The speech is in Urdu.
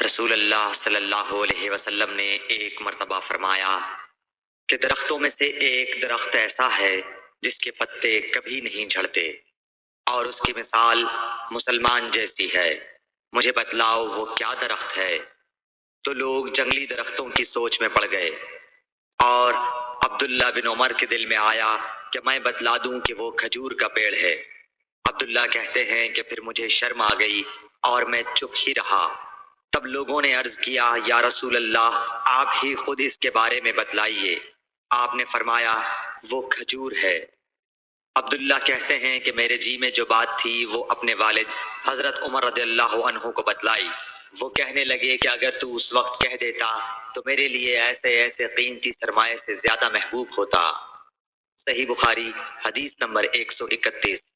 رسول اللہ صلی اللہ علیہ وسلم نے ایک مرتبہ فرمایا کہ درختوں میں سے ایک درخت ایسا ہے جس کے پتے کبھی نہیں جھڑتے اور اس کی مثال مسلمان جیسی ہے، مجھے بتلاؤ وہ کیا درخت ہے؟ تو لوگ جنگلی درختوں کی سوچ میں پڑ گئے اور عبداللہ بن عمر کے دل میں آیا کہ میں بتلا دوں کہ وہ کھجور کا پیڑ ہے۔ عبداللہ کہتے ہیں کہ پھر مجھے شرم آ گئی اور میں چپ ہی رہا۔ تب لوگوں نے عرض کیا یا رسول اللہ آپ ہی خود اس کے بارے میں بتلائیے۔ آپ نے فرمایا وہ کھجور ہے۔ عبداللہ کہتے ہیں کہ میرے جی میں جو بات تھی وہ اپنے والد حضرت عمر رضی اللہ عنہ کو بتلائی۔ وہ کہنے لگے کہ اگر تو اس وقت کہہ دیتا تو میرے لیے ایسے ایسے قیمتی سرمایے سے زیادہ محبوب ہوتا۔ صحیح بخاری حدیث نمبر 131۔